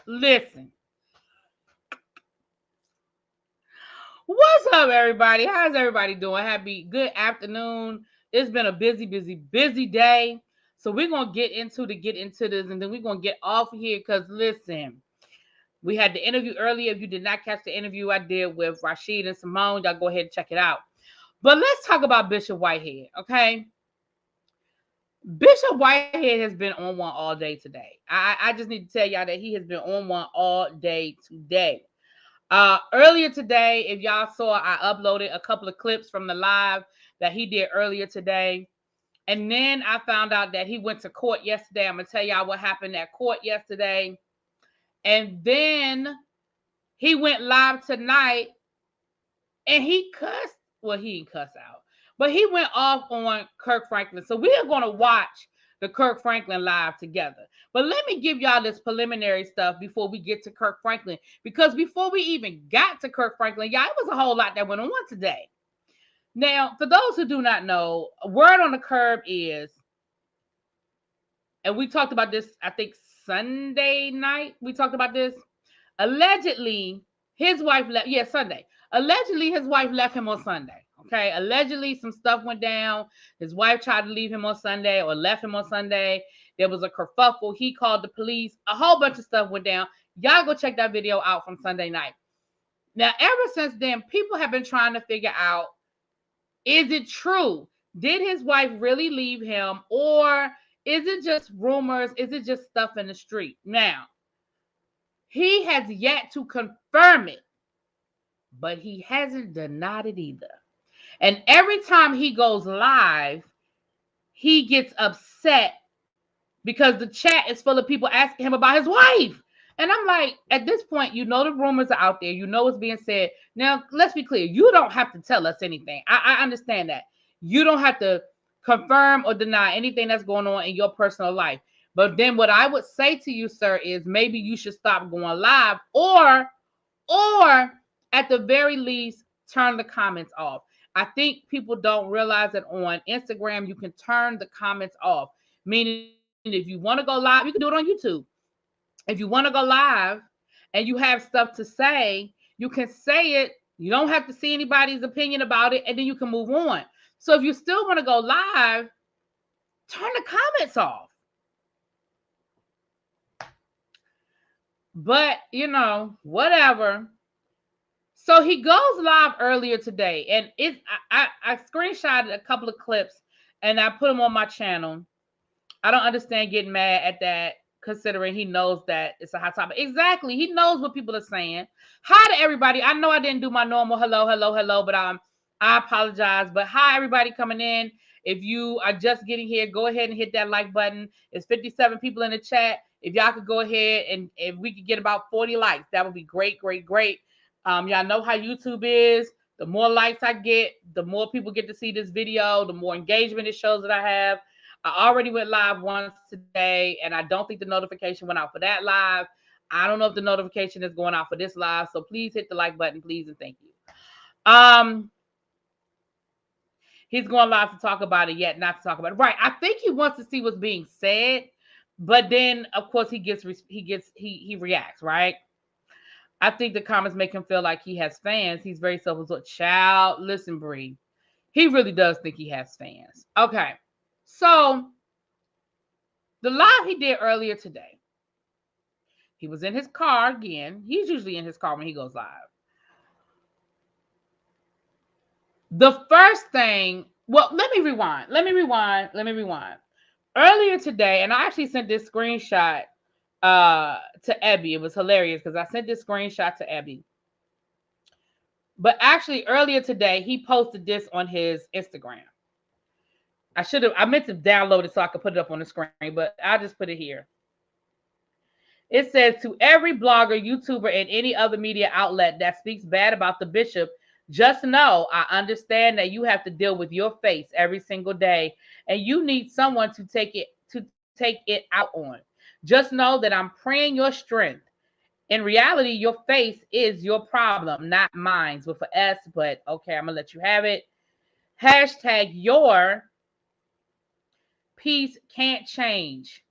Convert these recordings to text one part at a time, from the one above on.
Listen. What's up, everybody? How's everybody doing? Good afternoon. It's been a busy day. So we're gonna get into this, and then we're gonna get off of here. Cause listen, we had the interview earlier. If you did not catch the interview I did with Rashid and Simone, y'all go ahead and check it out. But let's talk about Bishop Whitehead, okay? Bishop Whitehead has been on one all day today. I just need to tell y'all that he has been on one all day today. Earlier today, if y'all saw, I uploaded a couple of clips from the live that he did earlier today. And then I found out that he went to court yesterday. I'm going to tell y'all what happened at court yesterday. And then he went live tonight and he cussed. Well, he didn't cuss out, but he went off on Kirk Franklin. So we are going to watch the Kirk Franklin live together. But let me give y'all this preliminary stuff before we get to Kirk Franklin, because before we even got to Kirk Franklin, y'all, it was a whole lot that went on today. Now, for those who do not know, a word on the curb is, and we talked about this, I think Sunday night, we talked about this. Allegedly, his wife left, Sunday. Allegedly, his wife left him on Sunday. Okay, allegedly some stuff went down. His wife tried to leave him on Sunday or left him on Sunday. There was a kerfuffle. He called the police. A whole bunch of stuff went down. Y'all go check that video out from Sunday night. Now, ever since then, people have been trying to figure out, is it true? Did his wife really leave him, or is it just rumors? Is it just stuff in the street? Now, he has yet to confirm it, but he hasn't denied it either. And every time he goes live, he gets upset because the chat is full of people asking him about his wife. And I'm like, at this point, you know the rumors are out there. You know what's being said. Now, let's be clear. You don't have to tell us anything. I understand that. You don't have to confirm or deny anything that's going on in your personal life. But then what I would say to you, sir, is maybe you should stop going live, or at the very least, turn the comments off. I think people don't realize that on Instagram, you can turn the comments off. Meaning, if you want to go live, you can do it on YouTube. If you want to go live and you have stuff to say, you can say it. You don't have to see anybody's opinion about it, and then you can move on. So if you still want to go live, turn the comments off. But, whatever. So he goes live earlier today, and I screenshotted a couple of clips and I put them on my channel. I don't understand getting mad at that, considering he knows that it's a hot topic. Exactly. He knows what people are saying. Hi to everybody. I know I didn't do my normal hello, but I apologize. But hi, everybody coming in. If you are just getting here, go ahead and hit that like button. It's 57 people in the chat. If y'all could go ahead and if we could get about 40 likes, that would be great. Y'all know how YouTube is. The more likes I get, the more people get to see this video, the more engagement it shows that I have. I already went live once today, and I don't think the notification went out for that live. I don't know if the notification is going out for this live, so please hit the like button, please, and thank you. He's going live to talk about it, yet not to talk about it. Right. I think he wants to see what's being said, but then of course he reacts, right? I think the comments make him feel like he has fans. He's very self-absorbed. Child, listen, Bree. He really does think he has fans. Okay. So the live he did earlier today, he was in his car again. He's usually in his car when he goes live. The first thing, well, let me rewind. Earlier today, and I actually sent this screenshot to Ebby. It was hilarious because I sent this screenshot to Ebby. But actually, earlier today, he posted this on his Instagram. I meant to download it so I could put it up on the screen, but I'll just put it here. It says, to every blogger, YouTuber, and any other media outlet that speaks bad about the bishop, just know I understand that you have to deal with your face every single day, and you need someone to take it out on. Just know that I'm praying your strength. In reality, your face is your problem, not mine. With an S, but okay, I'm gonna let you have it. Hashtag your peace can't change.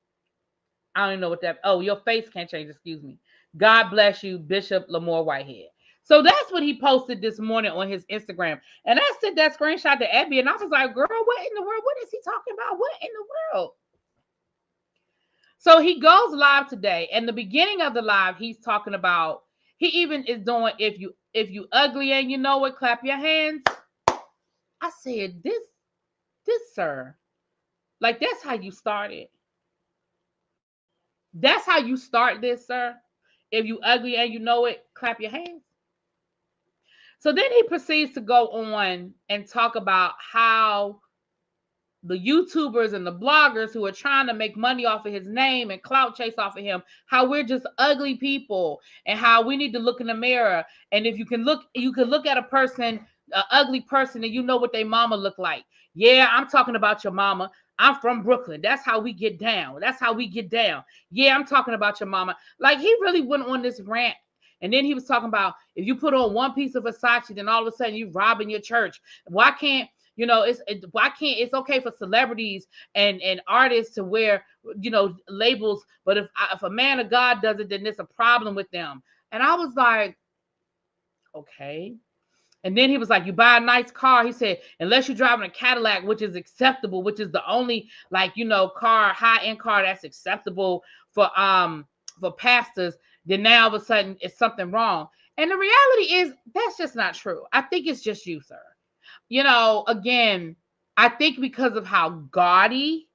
I don't even know what that. Oh, your face can't change. Excuse me. God bless you, Bishop Lamore Whitehead. So that's what he posted this morning on his Instagram. And I sent that screenshot to Abby, and I was like, girl, what in the world? What is he talking about? What in the world? So he goes live today, and the beginning of the live, he's talking about, he even is doing, if you ugly and you know it, clap your hands. I said, this sir, like, that's how you start it. That's how you start this, sir. If you ugly and you know it, clap your hands. So then he proceeds to go on and talk about how the YouTubers and the bloggers who are trying to make money off of his name and clout chase off of him, how we're just ugly people, and how we need to look in the mirror. And if you can look at a person, an ugly person, and you know what their mama look like. Yeah, I'm talking about your mama. I'm from Brooklyn. That's how we get down. That's how we get down. Yeah, I'm talking about your mama. Like, he really went on this rant. And then he was talking about, if you put on one piece of Versace, then all of a sudden you robbing your church. Why can't, it's okay for celebrities and artists to wear, labels, but if a man of God does it, then there's a problem with them. And I was like, okay. And then he was like, you buy a nice car. He said, unless you're driving a Cadillac, which is acceptable, which is the only, high-end car that's acceptable for pastors, then now all of a sudden it's something wrong. And the reality is, that's just not true. I think it's just you, sir. Again, I think because of how gaudy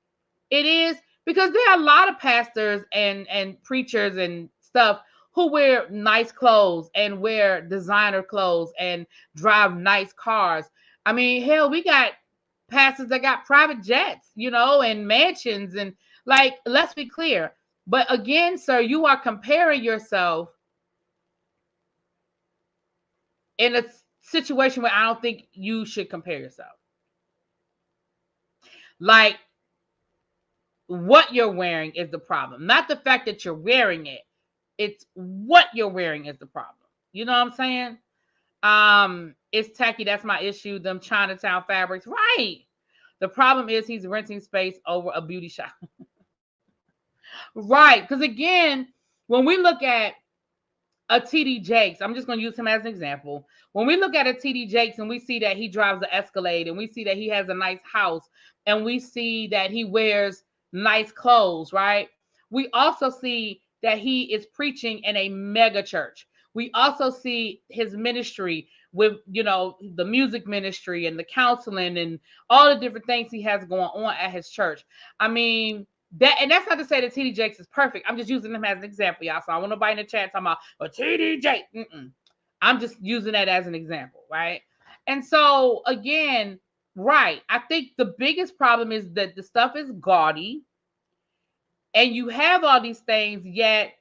it is, because there are a lot of pastors and preachers and stuff who wear nice clothes and wear designer clothes and drive nice cars. I mean, hell, we got pastors that got private jets, and mansions, and, like, let's be clear. But again, sir, you are comparing yourself in a situation where I don't think you should compare yourself. Like, what you're wearing is the problem, not the fact that you're wearing it. It's what you're wearing is the problem. You know what I'm saying? It's tacky. That's my issue. Them Chinatown fabrics, right? The problem is he's renting space over a beauty shop. Right? Because again, when we look at a TD Jakes, I'm just going to use him as an example. When we look at a TD Jakes and we see that he drives the Escalade, and we see that he has a nice house, and we see that he wears nice clothes, right? We also see that he is preaching in a mega church. We also see his ministry with, the music ministry and the counseling and all the different things he has going on at his church. I mean, that's not to say that TD Jakes is perfect. I'm just using him as an example, y'all. So I want nobody in the chat talking about TD Jakes. I'm just using that as an example, right? And so again, right, I think the biggest problem is that the stuff is gaudy, and you have all these things, yet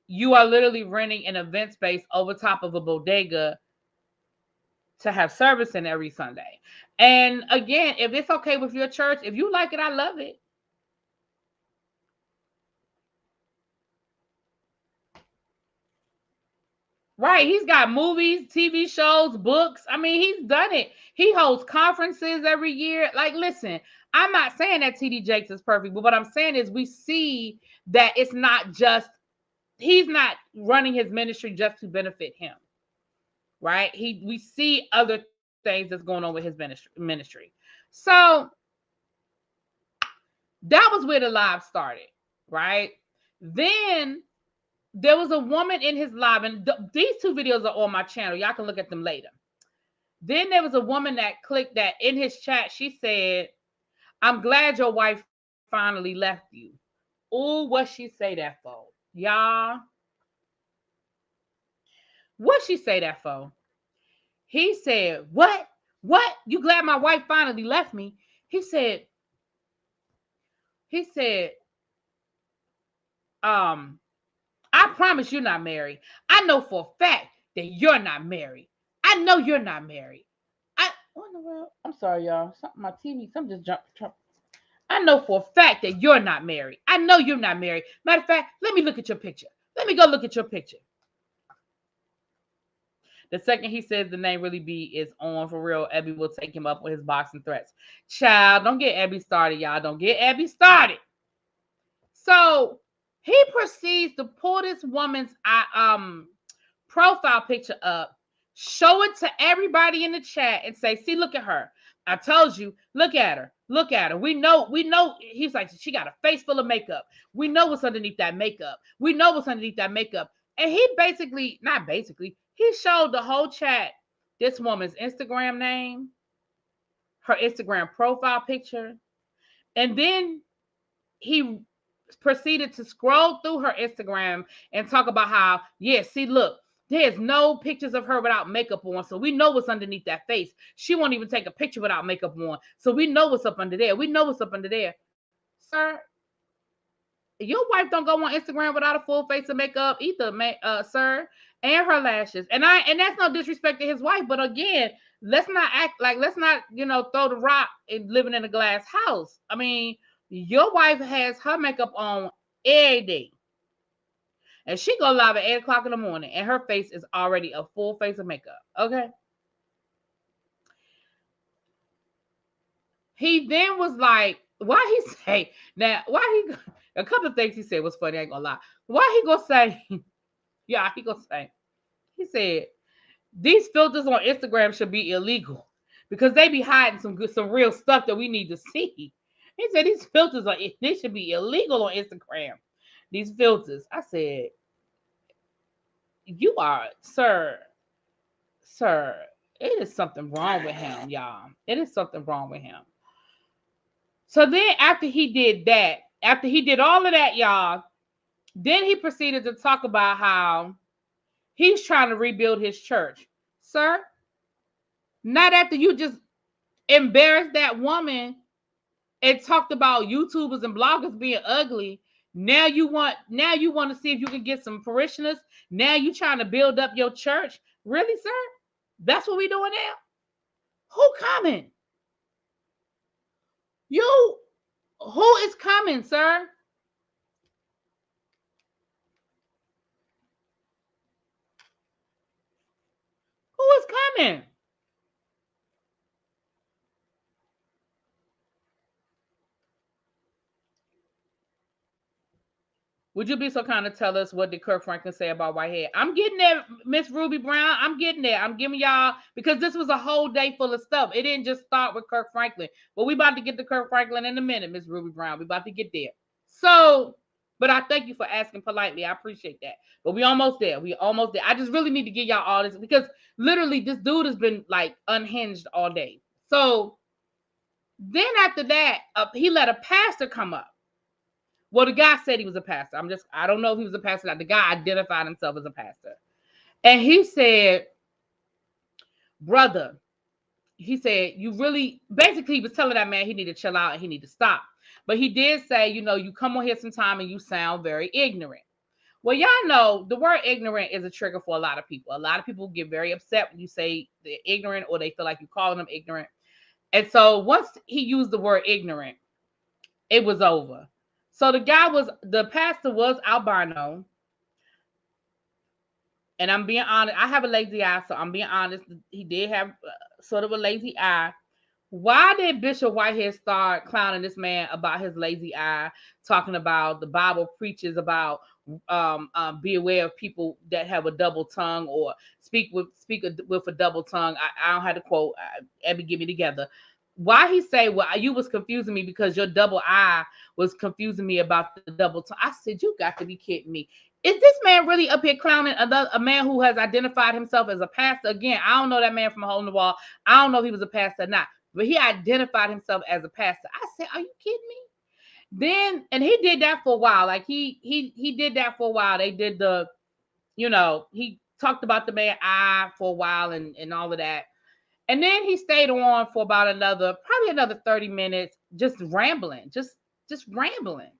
you are literally renting an event space over top of a bodega to have service in every Sunday. And again, if it's okay with your church, if you like it, I love it. Right. He's got movies, TV shows, books. I mean, he's done it. He hosts conferences every year. Like, listen, I'm not saying that TD Jakes is perfect, but what I'm saying is we see that it's not just, he's not running his ministry just to benefit him. Right. We see other things that's going on with his ministry. So that was where the live started. Right. Then there was a woman in his live, and these two videos are on my channel. Y'all can look at them later. Then there was a woman that clicked that in his chat. She said, I'm glad your wife finally left you. Oh, what she say that for? Y'all. What she say that for? He said, what? What? You glad my wife finally left me? He said, I promise you're not married. I know for a fact that you're not married. I know you're not married. What in the world? I'm sorry, y'all. Something my TV. Something just jumped. I know for a fact that you're not married. I know you're not married. Matter of fact, let me look at your picture. Let me go look at your picture. The second he says the name Really B is on for real, Abby will take him up with his boxing threats. Child, don't get Abby started, y'all. Don't get Abby started. So He proceeds to pull this woman's profile picture up, show it to everybody in the chat, and say, "See, look at her. I told you, look at her. Look at her. We know. He's like, she got a face full of makeup. We know what's underneath that makeup. We know what's underneath that makeup." And he he showed the whole chat this woman's Instagram name, her Instagram profile picture, and then he proceeded to scroll through her Instagram and talk about how, see, look, there's no pictures of her without makeup on, so we know what's underneath that face. She won't even take a picture without makeup on, so we know what's up under there. We know what's up under there. Sir, your wife don't go on Instagram without a full face of makeup either, sir, and her lashes. And that's no disrespect to his wife, but again, let's not throw the rock and living in a glass house. I mean, your wife has her makeup on every day, and she go live at 8:00 in the morning, and her face is already a full face of makeup. Okay. He then was like, why he say now? Why he? A couple of things he said was funny. I ain't gonna lie. Why he gonna say? Yeah, he gonna say. He said these filters on Instagram should be illegal because they be hiding some real stuff that we need to see. He said these filters they should be illegal on Instagram. These filters. I said, you are, sir. It is something wrong with him, y'all. It is something wrong with him. So then after he did that, after he did all of that, y'all, then he proceeded to talk about how he's trying to rebuild his church. Sir, not after you just embarrassed that woman and talked about YouTubers and bloggers being ugly. Now you want to see if you can get some parishioners. Now you trying to build up your church. Really, sir? That's what we doing now? Who coming? Who is coming, sir? Who is coming? Would you be so kind to tell us what did Kirk Franklin say about Whitehead? I'm getting there, Miss Ruby Brown. I'm getting there. I'm giving y'all, because this was a whole day full of stuff. It didn't just start with Kirk Franklin. But we about to get to Kirk Franklin in a minute, Miss Ruby Brown. We about to get there. So, but I thank you for asking politely. I appreciate that. But we almost there. We almost there. I just really need to give y'all all this because literally this dude has been like unhinged all day. So then after that, he let a pastor come up. Well, the guy said he was a pastor. I don't know if he was a pastor. The guy identified himself as a pastor. And he said, brother, he said, you really, basically he was telling that man he need to chill out and he need to stop. But he did say, you come on here sometime and you sound very ignorant. Well, y'all know the word ignorant is a trigger for a lot of people. A lot of people get very upset when you say they're ignorant or they feel like you're calling them ignorant. And so once he used the word ignorant, it was over. So the pastor was albino. And I'm being honest, I have a lazy eye, so I'm being honest. He did have sort of a lazy eye. Why did Bishop Whitehead start clowning this man about his lazy eye, talking about the Bible preaches about be aware of people that have a double tongue or speak with a double tongue? I don't have to quote. Abby, get me together. Why he say, well, you was confusing me because your double eye was confusing me about the double tongue. I said, you got to be kidding me. Is this man really up here clowning a man who has identified himself as a pastor? Again, I don't know that man from a hole in the wall. I don't know if he was a pastor or not, but he identified himself as a pastor. I said, are you kidding me? Then, and he did that for a while. Like he did that for a while. They did he talked about the man eye for a while and all of that. And then he stayed on for about probably another 30 minutes, just rambling, just rambling.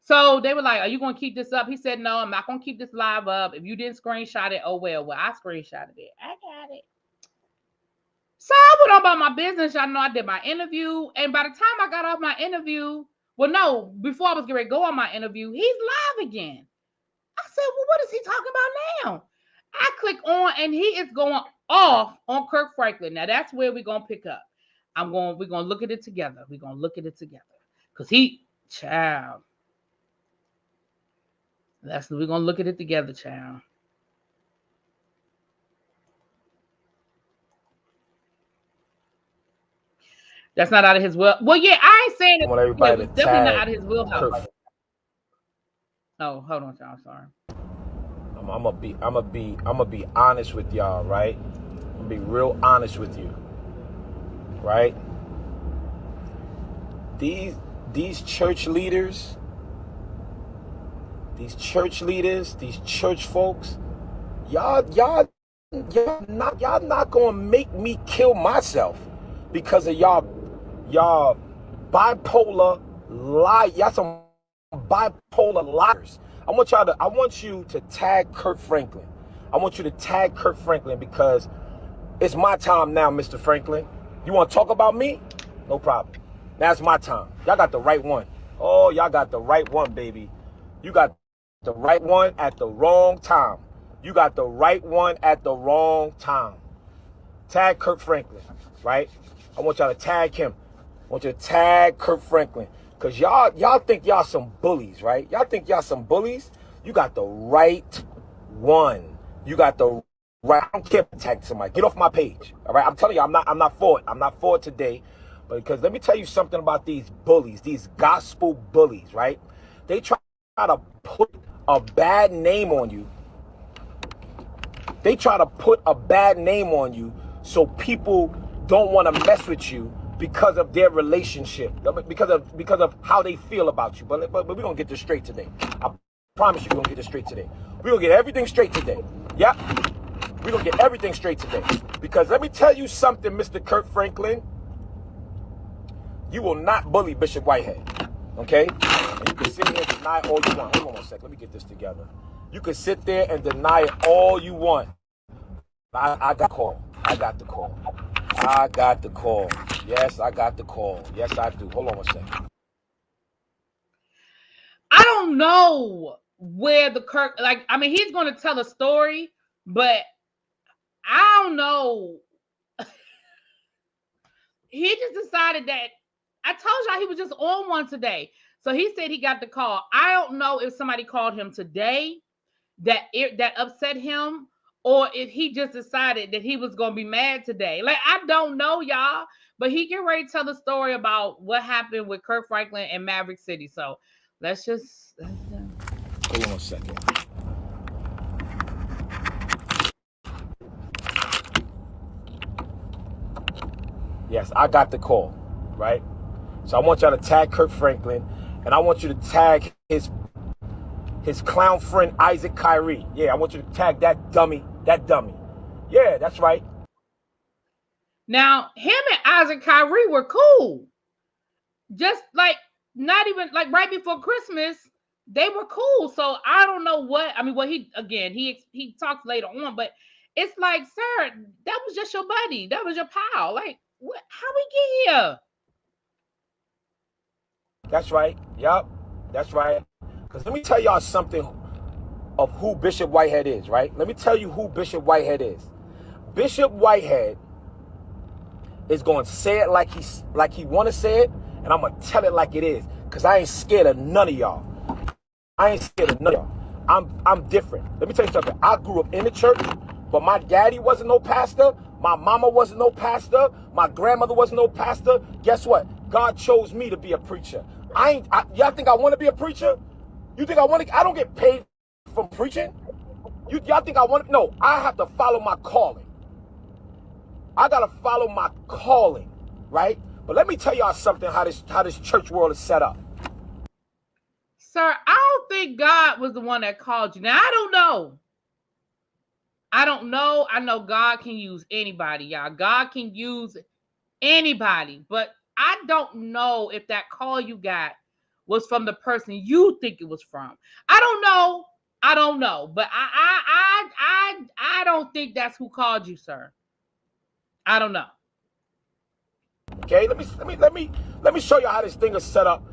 So they were like, are you going to keep this up? He said, no, I'm not going to keep this live up. If you didn't screenshot it, oh, well, I screenshotted it. I got it. So I went on about my business. Y'all know I did my interview. And by the time I got off my interview, well, no, before I was going to go on my interview, he's live again. I said, well, what is he talking about now? I click on and he is going off on Kirk Franklin. Now that's where we're going to pick up. We're going to look at it together. We're going to look at it together. Because child. We're gonna look at it together, child. That's not out of his will. Well, yeah, I ain't saying I it. want Yeah, it everybody was to definitely not tag out of his wheelhouse. Kirk. Oh, hold on, child. Sorry. I'm gonna be honest with y'all, right? I'm gonna be real honest with you, right? These church leaders, these church folks, y'all not gonna make me kill myself because of y'all bipolar lie. Y'all some bipolar liars. I want you to tag Kirk Franklin. I want you to tag Kirk Franklin because it's my time now, Mr. Franklin. You want to talk about me? No problem. Now it's my time. Y'all got the right one. Oh, y'all got the right one, baby. You got the right one at the wrong time. You got the right one at the wrong time. Tag Kirk Franklin, right? I want y'all to tag him. I want you to tag Kirk Franklin. Because y'all think y'all some bullies, right? Y'all think y'all some bullies? You got the right one. You got the right. I don't care if you tag somebody. Get off my page. All right? I'm telling you, I'm not for it. I'm not for it today. Because let me tell you something about these bullies, these gospel bullies, right? They try to put a bad name on you. They try to put a bad name on you so people don't want to mess with you because of their relationship, because of how they feel about you. But we're going to get this straight today. I promise you we're going to get this straight today. We're going to get everything straight today. Yep. We're going to get everything straight today. Because let me tell you something, Mr. Kirk Franklin. You will not bully Bishop Whitehead. Okay? And you can sit here and deny all you want. Hold on one second. Let me get this together. You can sit there and deny it all you want. I got the call. I got the call. I got the call. Yes, I got the call. Yes, I do. Hold on one second. I don't know where the Kirk, like, I mean, he's going to tell a story, but I don't know. He just decided that, I told y'all he was just on one today. So he said he got the call. I don't know if somebody called him today that upset him, or if he just decided that he was going to be mad today. Like, I don't know, y'all. But he get ready to tell the story about what happened with Kirk Franklin and Maverick City. So let's just... Hold on a second. Yes, I got the call, right? So I want y'all to tag Kirk Franklin, and I want you to tag his clown friend Isaac Kyrie. Yeah, I want you to tag that dummy. Yeah, that's right. Now, him and Isaac Kyrie were cool. Just like, not even like right before Christmas, they were cool. So I don't know what, I mean, well, he talks later on, but it's like, sir, that was just your buddy. That was your pal. Like, what, how we get here? That's right. Yep, that's right. Because let me tell y'all something of who Bishop Whitehead is, right? Let me tell you who Bishop Whitehead is. Bishop Whitehead is going to say it like he want to say it, and I'm going to tell it like it is, because I ain't scared of none of y'all. I'm different. Let me tell you something. I grew up in the church, but my daddy wasn't no pastor. My mama wasn't no pastor. My grandmother wasn't no pastor. Guess what? God chose me to be a preacher. Y'all think I want to be a preacher? You think I want to? I don't get paid for preaching. Y'all think I want to? No, I have to follow my calling. I got to follow my calling, right? But let me tell y'all something, how this church world is set up. Sir, I don't think God was the one that called you. Now, I don't know. I know God can use anybody, y'all. God can use anybody. But I don't know if that call you got was from the person you think it was from. I don't know. But I don't think that's who called you, sir. I don't know. Okay, let me show you how this thing is set up.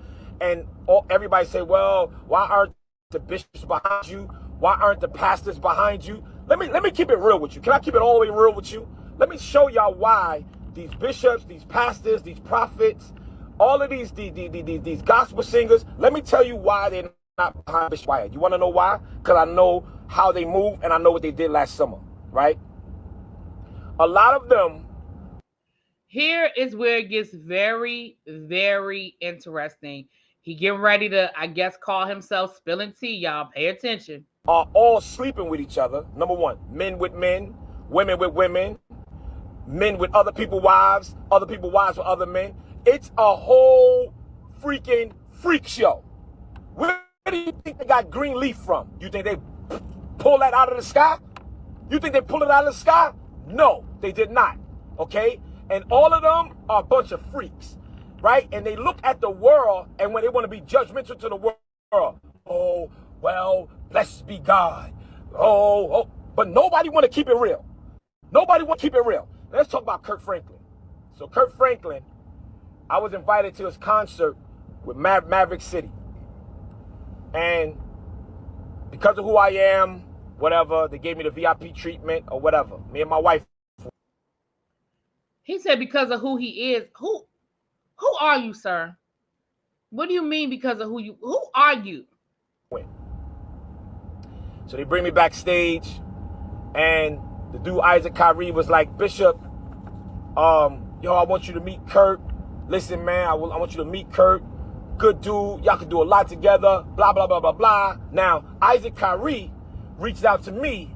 And everybody say, well, why aren't the bishops behind you? Why aren't the pastors behind you? Let me keep it real with you. Can I keep it all the way real with you? Let me show y'all why these bishops, these pastors, these prophets, all of these gospel singers, let me tell you why they're not behind Bishop Whitehead. You want to know why? Because I know how they move and I know what they did last summer, right? A lot of them. Here is where it gets very, very interesting. He getting ready to, I guess, call himself spilling tea. Y'all pay attention. Are all sleeping with each other. Number one, men with men, women with women, men with other people's wives, other people's wives with other men. It's a whole freaking freak show. Where do you think they got green leaf from? You think they pull that out of the sky? You think they pull it out of the sky? No, they did not. Okay? And all of them are a bunch of freaks, right? And they look at the world, and when they want to be judgmental to the world, oh, well, blessed be God. Oh, but nobody want to keep it real. Nobody want to keep it real. Let's talk about Kirk Franklin. So Kirk Franklin, I was invited to his concert with Maverick City. And because of who I am, whatever, they gave me the VIP treatment or whatever. Me and my wife. He said because of who he is. Who are you, sir? What do you mean because of who are you? So they bring me backstage, and the dude Isaac Kyrie was like, Bishop, yo, I want you to meet Kirk. Listen, man, I want you to meet Kirk. Good dude. Y'all can do a lot together. Blah, blah, blah, blah, blah. Now, Isaac Kyrie reached out to me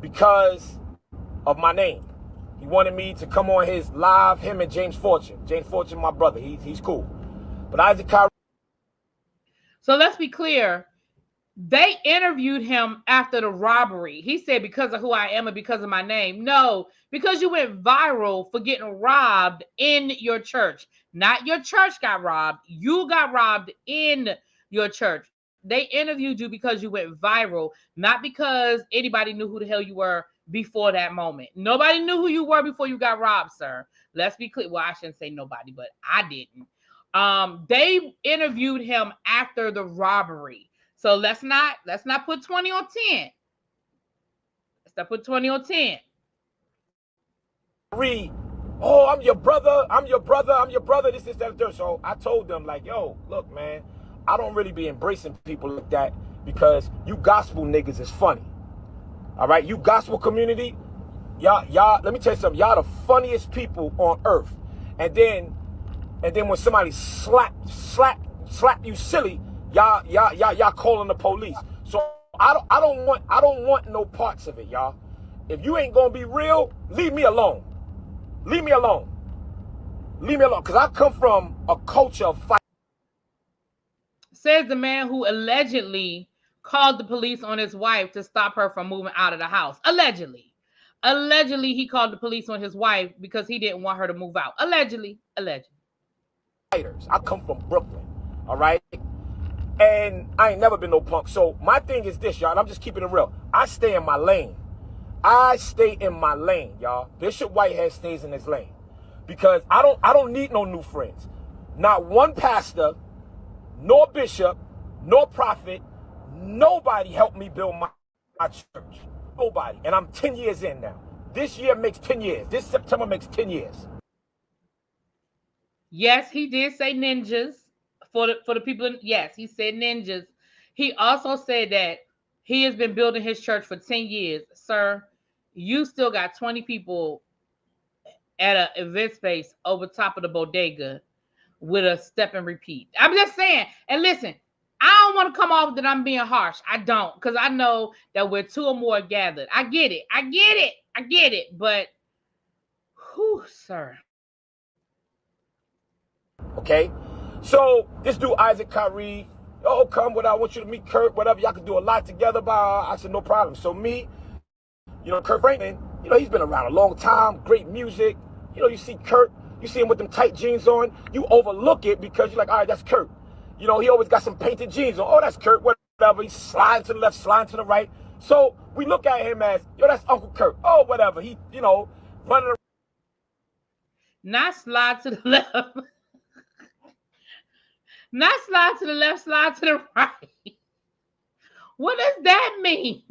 because of my name. He wanted me to come on his live, him and James Fortune. James Fortune, my brother. He's cool. But Isaac Kyrie. So let's be clear. They interviewed him after the robbery. He said, because of who I am and because of my name. No, because you went viral for getting robbed in your church. Not your church got robbed. You got robbed in your church. They interviewed you because you went viral, not because anybody knew who the hell you were before that moment. Nobody knew who you were before you got robbed, sir. Let's be clear. Well, I shouldn't say nobody, but I didn't. They interviewed him after the robbery. So let's not put 20 on 10. Let's not put 20 on 10. Oh, I'm your brother. I'm your brother. I'm your brother. This, that, that. So I told them, like, yo, look, man, I don't really be embracing people like that because you gospel niggas is funny. All right, you gospel community, y'all. Let me tell you something. Y'all the funniest people on earth. And then when somebody slap you silly, y'all calling the police. So I don't want no parts of it, y'all. If you ain't gonna be real, leave me alone. Leave me alone. Leave me alone. Because I come from a culture of fight. Says the man who allegedly called the police on his wife to stop her from moving out of the house. Allegedly. Allegedly, he called the police on his wife because he didn't want her to move out. Allegedly. I come from Brooklyn, all right? And I ain't never been no punk. So my thing is this, y'all, and I'm just keeping it real. I stay in my lane. I stay in my lane, y'all. Bishop Whitehead stays in his lane. Because I don't need no new friends. Not one pastor, nor bishop, nor prophet, nobody helped me build my church. Nobody. And I'm 10 years in now. This year makes 10 years. This September makes 10 years. Yes, he did say ninjas. For the people, yes, he said ninjas. He also said that he has been building his church for 10 years. Sir, you still got 20 people at an event space over top of the bodega with a step and repeat. I'm just saying. And listen, I don't want to come off that I'm being harsh. I don't, because I know that we're two or more gathered. I get it. But, whew, sir. Okay? So, this dude, Isaac Kyrie, oh, come, what I want you to meet Kirk, whatever, y'all can do a lot together. I said, no problem. So me, Kirk Franklin, he's been around a long time, great music. You see Kirk, you see him with them tight jeans on, you overlook it because you're like, all right, that's Kirk. He always got some painted jeans on. Oh, that's Kirk, whatever. He's sliding to the left, sliding to the right. So we look at him as, that's Uncle Kirk. Oh, whatever. He, running around. Not slide to the left. Not slide to the left, slide to the right. What does that mean?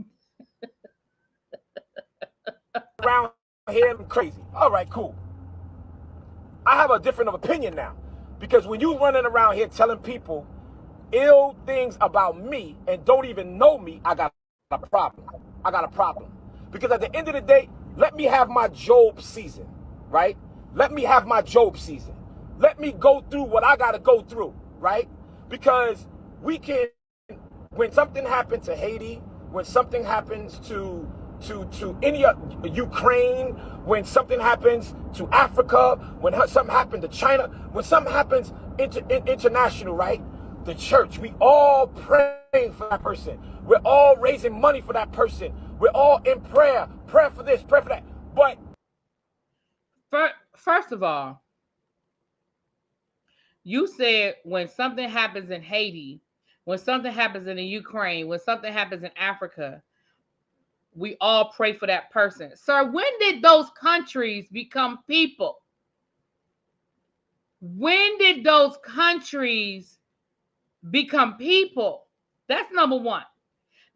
Around here crazy. All right, cool. I have a different opinion now. Because when you running around here telling people ill things about me and don't even know me, I got a problem. I got a problem. Because at the end of the day, let me have my Job season, right? Let me have my Job season. Let me go through what I got to go through, right? Because we can, when something happens to Haiti, when something happens to any Ukraine, when something happens to Africa, when something happened to China, when something happens international, right? The church, we all praying for that person. We're all raising money for that person. We're all in prayer for this, prayer for that. But first of all, you said when something happens in Haiti, when something happens in the Ukraine, when something happens in Africa, we all pray for that person. Sir, when did those countries become people? When did those countries become people? That's number one.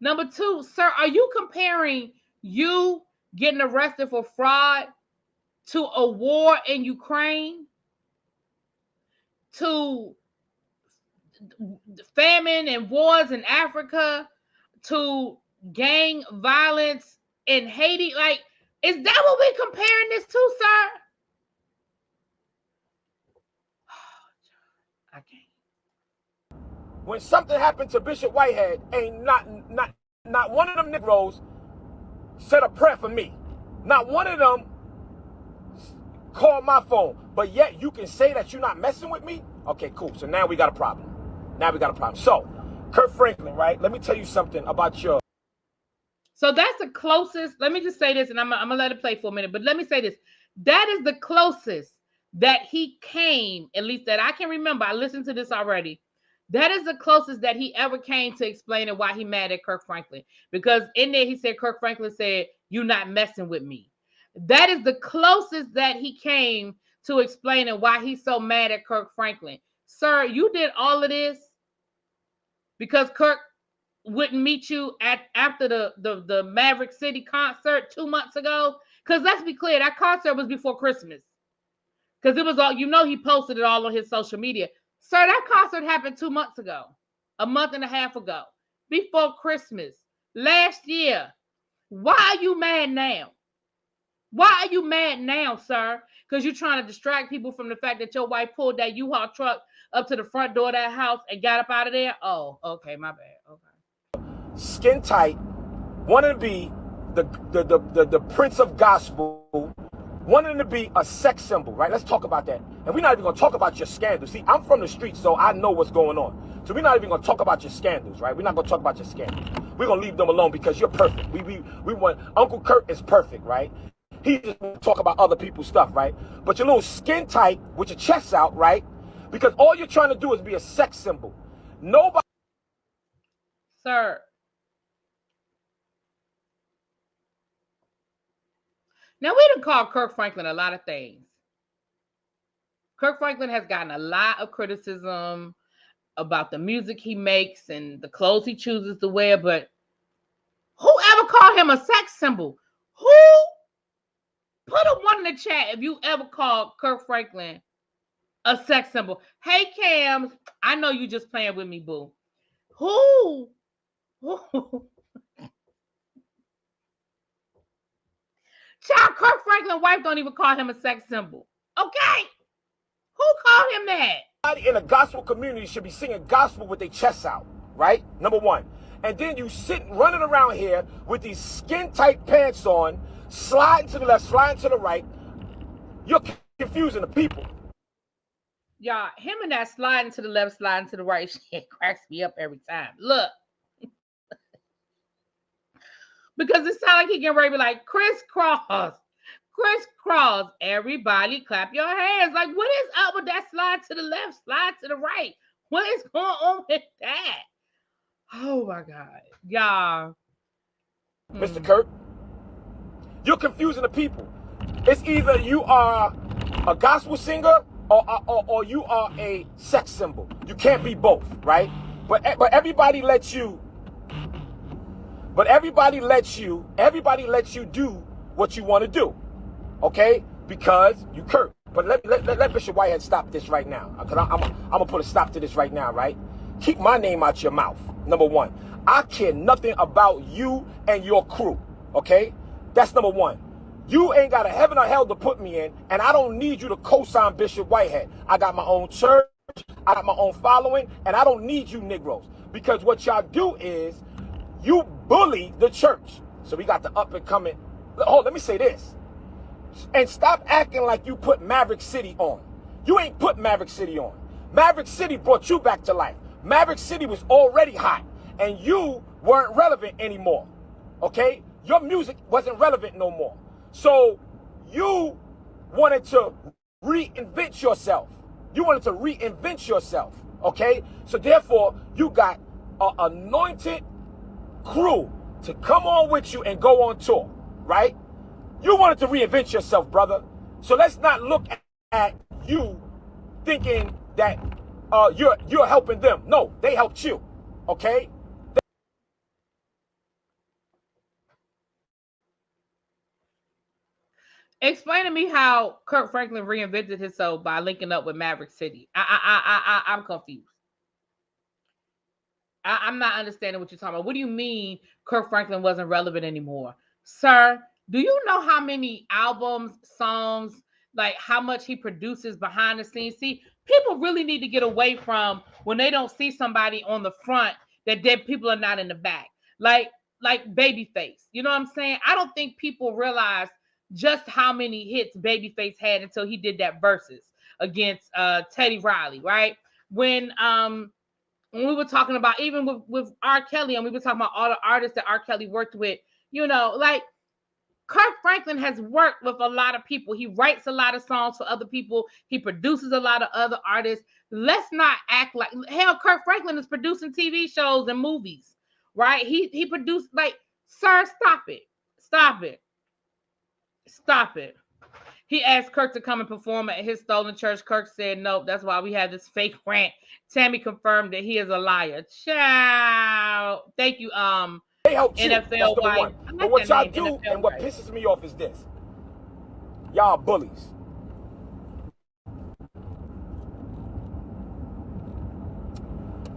Number two, sir, are you comparing you getting arrested for fraud to a war in Ukraine, to famine and wars in Africa, to gang violence in Haiti? Like, is that what we're comparing this to, sir? I can't. When something happened to Bishop Whitehead, ain't not one of them Negroes said a prayer for me. Not one of them called my phone. But yet you can say that you're not messing with me? Okay, cool. So now we got a problem. So, Kirk Franklin, right? Let me tell you something about your... So that's the closest. Let me just say this, and I'm going to let it play for a minute. But let me say this. That is the closest that he came, at least that I can remember. I listened to this already. That is the closest that he ever came to explaining why he mad at Kirk Franklin. Because in there, he said, Kirk Franklin said, "You not messing with me." That is the closest that he came to explaining why he's so mad at Kirk Franklin. Sir, you did all of this because Kirk wouldn't meet you after the Maverick City concert 2 months ago. Because let's be clear, that concert was before Christmas. Because it was all, he posted it all on his social media. Sir, that concert happened 2 months ago, a month and a half ago, before Christmas, last year. Why are you mad now? Why are you mad now, sir? Because you're trying to distract people from the fact that your wife pulled that U-Haul truck up to the front door of that house and got up out of there? Oh, okay, my bad. Okay. Skin tight, wanting to be the prince of gospel, wanting to be a sex symbol, right? Let's talk about that. And we're not even going to talk about your scandals. See, I'm from the streets, so I know what's going on. So we're not even going to talk about your scandals, right? We're not going to talk about your scandals. We're going to leave them alone because you're perfect. We want... Uncle Kirk is perfect, right? He just want to talk about other people's stuff, right? But you're a little skin tight with your chest out, right? Because all you're trying to do is be a sex symbol. Nobody... Sir. Now, we done called Kirk Franklin a lot of things. Kirk Franklin has gotten a lot of criticism about the music he makes and the clothes he chooses to wear, but who ever called him a sex symbol? Who? Put a one in the chat if you ever called Kirk Franklin a sex symbol. Hey, Cam, I know you just playing with me, boo. Who? Child, Kirk Franklin's wife don't even call him a sex symbol. Okay? Who called him that? In a gospel community should be singing gospel with their chests out, right? Number one. And then you sit running around here with these skin-tight pants on, sliding to the left, sliding to the right. You're confusing the people. Y'all, him and that sliding to the left, sliding to the right shit cracks me up every time. Look. Because it sounds like he getting ready to be like, crisscross, everybody clap your hands. Like, what is up with that slide to the left, slide to the right? What is going on with that? Oh my God. Y'all. Mr. Kirk, you're confusing the people. It's either you are a gospel singer or you are a sex symbol. You can't be both, right? But everybody lets you. But everybody lets you do what you want to do, okay? Because you Kirk. But let Bishop Whitehead stop this right now. Because I'm going to put a stop to this right now, right? keep my name out your mouth, number one. I care nothing about you and your crew, okay? That's number one. You ain't got a heaven or hell to put me in, and I don't need you to co-sign Bishop Whitehead. I got my own church, I got my own following, and I don't need you Negroes. Because what y'all do is, you bully the church. So we got the up and coming. Oh, let me say this. And stop acting like you put Maverick City on. You ain't put Maverick City on. Maverick City brought you back to life. Maverick City was already hot, and you weren't relevant anymore, okay? Your music wasn't relevant no more. So you wanted to reinvent yourself. You wanted to reinvent yourself, okay? So therefore, you got an anointed crew to come on with you and go on tour, right? You wanted to reinvent yourself, brother. So let's not look at you thinking that you're helping them. No, they helped you, okay? Explain to me how Kirk Franklin reinvented himself by linking up with Maverick City. I'm confused. I'm not understanding what you're talking about. What do you mean Kirk Franklin wasn't relevant anymore? Sir, do you know how many albums, songs, like how much he produces behind the scenes? See, people really need to get away from when they don't see somebody on the front that dead people are not in the back. Like Babyface. You know what I'm saying? I don't think people realize just how many hits Babyface had until he did that versus against Teddy Riley, right? When we were talking about even with R. Kelly, and we were talking about all the artists that R. Kelly worked with, you know, like Kirk Franklin has worked with a lot of people. He writes a lot of songs for other people. He produces a lot of other artists. Let's not act like hell. Kirk Franklin is producing TV shows and movies, right? He produced, like, sir, stop it. Stop it. Stop it. He asked Kirk to come and perform at his stolen church. Kirk said nope. That's why we have this fake rant. Tammy confirmed that he is a liar. Ciao. Thank you, They help you. NFL wife. But what y'all do, NFL and what pisses me off is this. Y'all bullies.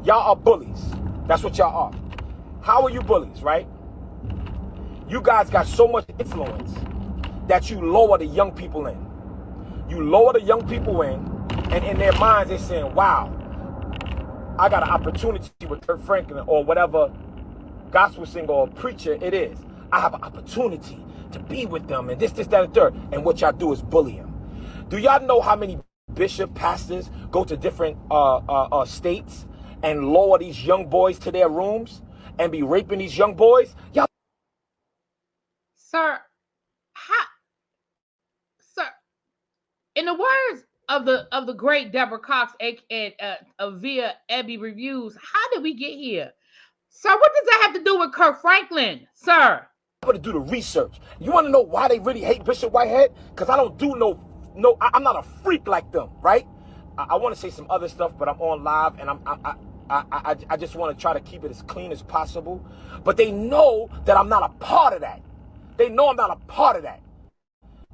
Y'all are bullies. That's what y'all are. How are you bullies, right? You guys got so much influence that you lower the young people in. You lower the young people in, and in their minds they're saying, wow, I got an opportunity with Kirk Franklin or whatever gospel singer or preacher it is. I have an opportunity to be with them and this, that, and third. And what y'all do is bully them. Do y'all know how many bishop pastors go to different states and lower these young boys to their rooms and be raping these young boys? Y'all, sir, sir, in the words of the great Deborah Cox and via Abby Reviews, how did we get here? Sir, what does that have to do with Kirk Franklin, sir? I'm going to do the research. You want to know why they really hate Bishop Whitehead? Because I don't do I'm not a freak like them, right? I want to say some other stuff, but I'm on live, and I just want to try to keep it as clean as possible. But they know that I'm not a part of that. They know I'm not a part of that.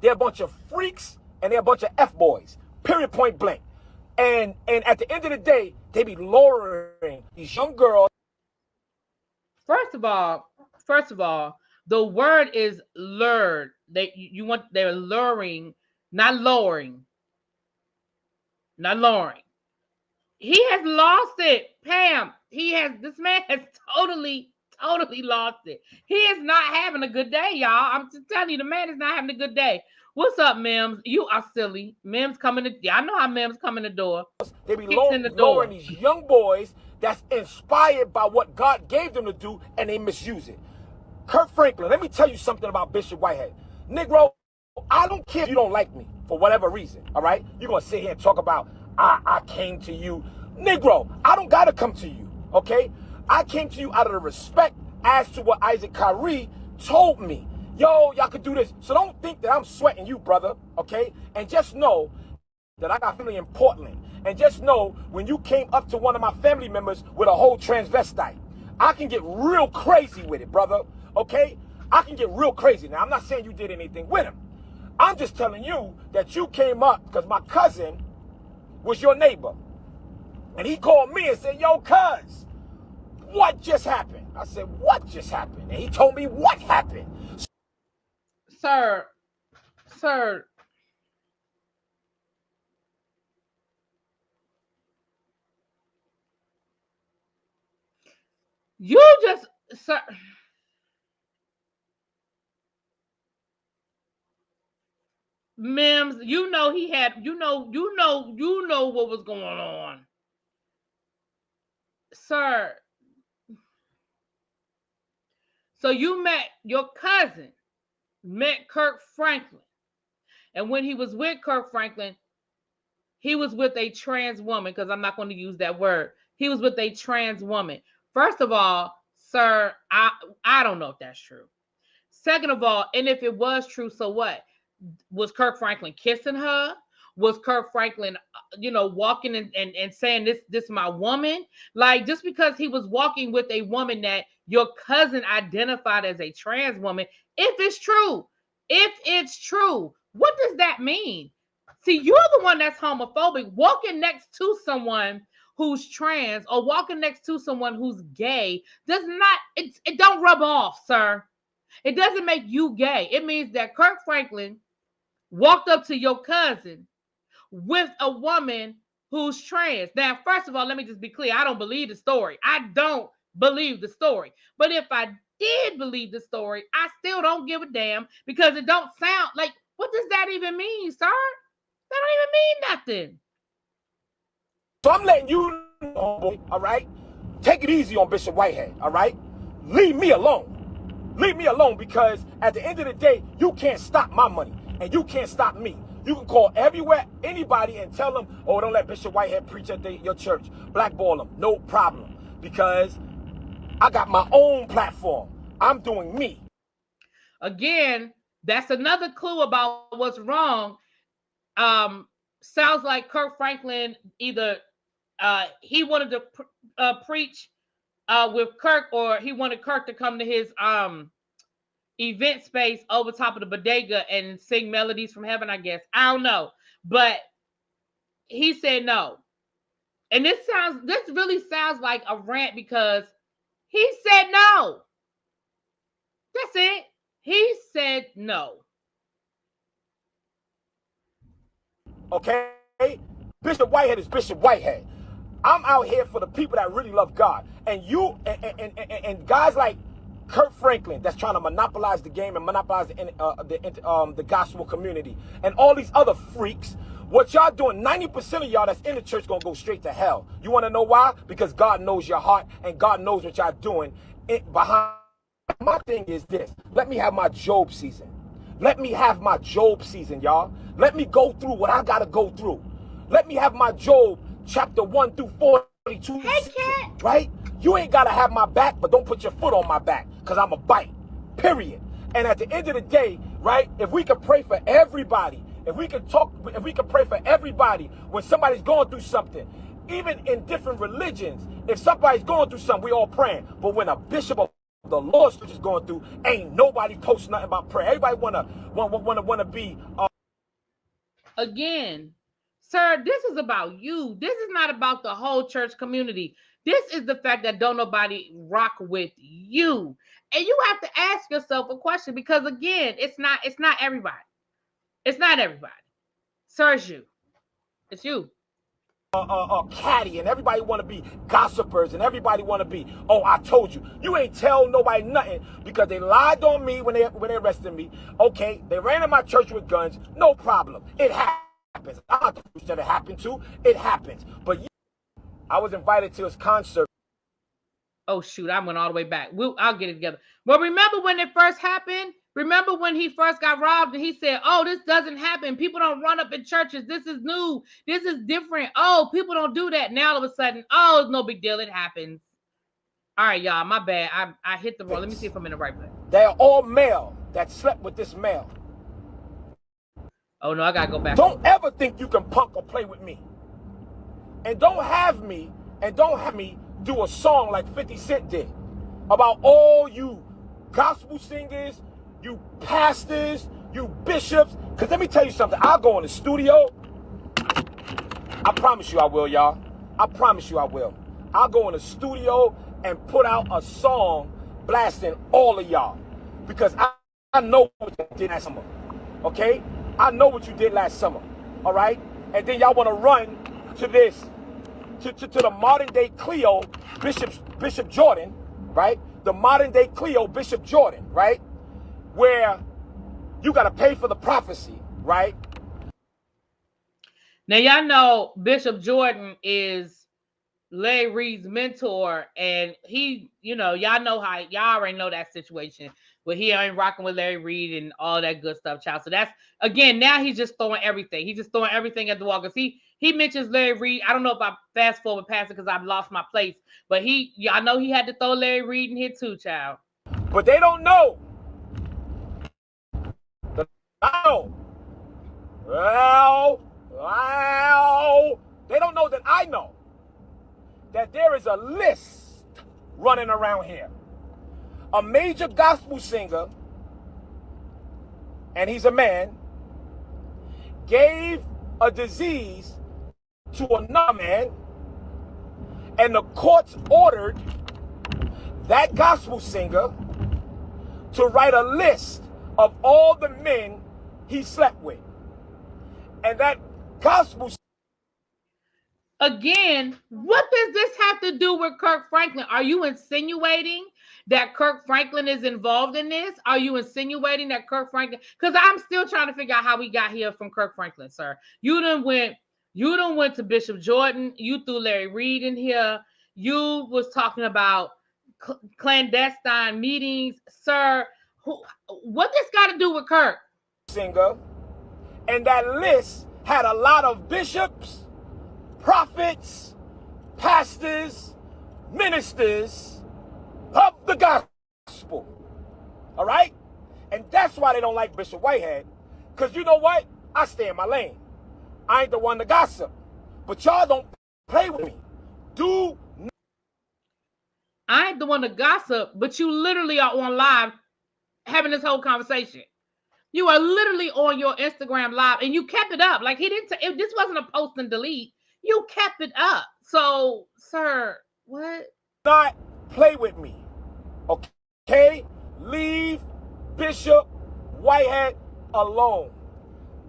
They're a bunch of freaks, and they're a bunch of F-boys, period, point blank. And at the end of the day, they be lowering these young girls. First of all, the word is lured. They're luring, not lowering. Not lowering. He has lost it, Pam. This man has totally lost it. He is not having a good day, y'all. I'm just telling you, the man is not having a good day. What's up, Mims? You are silly. Mims coming to, I know how Mims come in the door. They be lowering these young boys that's inspired by what God gave them to do, and they misuse it. Kirk Franklin, let me tell you something about Bishop Whitehead. Negro, I don't care if you don't like me for whatever reason, all right? You're going to sit here and talk about, I came to you. Negro, I don't got to come to you, okay? I came to you out of the respect as to what Isaac Kyrie told me. Yo, y'all could do this. So don't think that I'm sweating you, brother, okay? And just know that I got family in Portland. And just know when you came up to one of my family members with a whole transvestite, I can get real crazy with it, brother, okay? I can get real crazy. Now, I'm not saying you did anything with him. I'm just telling you that you came up because my cousin was your neighbor. And he called me and said, yo, cuz, what just happened? I said, what just happened? And he told me what happened. Sir, you just, sir. Mims, you know he had, you know what was going on. Sir. So your cousin met Kirk Franklin. And when he was with Kirk Franklin, he was with a trans woman, because I'm not going to use that word. He was with a trans woman. First of all, sir, I don't know if that's true. Second of all, and if it was true, so what? Was Kirk Franklin kissing her? Was Kirk Franklin, walking and saying this my woman? Like, just because he was walking with a woman that your cousin identified as a trans woman, if it's true, what does that mean? See, you're the one that's homophobic. Walking next to someone who's trans or walking next to someone who's gay does not, it don't rub off, sir. It doesn't make you gay. It means that Kirk Franklin walked up to your cousin with a woman who's trans. Now, first of all, let me just be clear. I don't believe the story. I don't believe the story. But if I did believe the story, I still don't give a damn, because it don't sound like, what does that even mean, sir? That don't even mean nothing. So I'm letting you know, all right? Take it easy on Bishop Whitehead, all right? Leave me alone. Leave me alone, because at the end of the day, you can't stop my money, and you can't stop me. You can call everywhere, anybody, and tell them, oh, don't let Bishop Whitehead preach at your church. Blackball them. No problem. Because I got my own platform. I'm doing me. Again, that's another clue about what's wrong. Sounds like Kirk Franklin either he wanted to preach with Kirk, or he wanted Kirk to come to his event space over top of the bodega and sing melodies from heaven, I guess. I don't know. But he said no. And this really sounds like a rant, because he said no. That's it. He said no. Okay? Bishop Whitehead is Bishop Whitehead. I'm out here for the people that really love God. And you and guys like Kirk Franklin, that's trying to monopolize the game and monopolize the gospel community, and all these other freaks, what y'all doing, 90% of y'all that's in the church gonna go straight to hell. You want to know why? Because God knows your heart, and God knows what y'all doing behind. My thing is this: let me have my Job season. Let me have my Job season, y'all. Let me go through what I gotta go through. Let me have my Job chapter 1 through 42. Hey, cat. Right? You ain't gotta have my back, but don't put your foot on my back, because I'm a bite. Period. And at the end of the day, right, if we could pray for everybody, if we could pray for everybody when somebody's going through something, even in different religions, if somebody's going through something, we all praying. But when a bishop of the Lord's church is going through, ain't nobody post nothing about prayer. Everybody wanna be Again, sir, this is about you. This is not about the whole church community. This is the fact that don't nobody rock with you. And you have to ask yourself a question, because again, it's not everybody. It's not everybody. Sir, it's you. It's you. Catty, and everybody want to be gossipers, and everybody want to be, oh, I told you. You ain't tell nobody nothing, because they lied on me when they arrested me. Okay, they ran in my church with guns. No problem. It happens. I'm not the person that it happened to. It happens. But I was invited to his concert. Oh, shoot, I went all the way back. I'll get it together. Well, remember when it first happened? Remember when he first got robbed and he said, oh, this doesn't happen. People don't run up in churches. This is new. This is different. Oh, people don't do that. Now all of a sudden, oh, it's no big deal. It happens. All right, y'all, my bad. I hit the wrong. Let me see if I'm in the right place. They're all male that slept with this male. Oh, no, I got to go back. Don't ever think you can punk or play with me. And don't have me do a song like 50 Cent did about all you gospel singers, you pastors, you bishops. Because let me tell you something. I'll go in the studio. I promise you I will, y'all. I promise you I will. I'll go in the studio and put out a song blasting all of y'all. Because I know what you did last summer. Okay? I know what you did last summer. All right? And then y'all want to run to this, to the modern day Cleo, Bishop Jordan, right? The modern day Cleo, Bishop Jordan, right? Where you got to pay for the prophecy, right? Now, y'all know Bishop Jordan is Larry Reed's mentor, and he, y'all know how, y'all already know that situation where he ain't rocking with Larry Reed and all that good stuff, child. So that's, again, now he's just throwing everything. He's just throwing everything at the wall because he mentions Larry Reed. I don't know if I fast forward past it because I've lost my place, but I know he had to throw Larry Reed in here too, child. But they don't know. They don't know that I know that there is a list running around here. A major gospel singer, and he's a man, gave a disease to another man, and the courts ordered that gospel singer to write a list of all the men he slept with. And that gospel. Again, what does this have to do with Kirk Franklin? Are you insinuating that Kirk Franklin is involved in this? Are you insinuating that Kirk Franklin? Because I'm still trying to figure out how we got here from Kirk Franklin, sir. You done went to Bishop Jordan. You threw Larry Reed in here. You was talking about clandestine meetings, sir. What this got to do with Kirk? Singer, and that list had a lot of bishops, prophets, pastors, ministers of the gospel. All right? And that's why they don't like Bishop Whitehead. Because you know what? I stay in my lane. I ain't the one to gossip. But y'all don't play with me. I ain't the one to gossip, but you literally are on live having this whole conversation. You are literally on your Instagram live, and you kept it up. Like, he didn't. If this wasn't a post and delete, you kept it up. So, sir, what? Not play with me, okay? Leave Bishop Whitehead alone.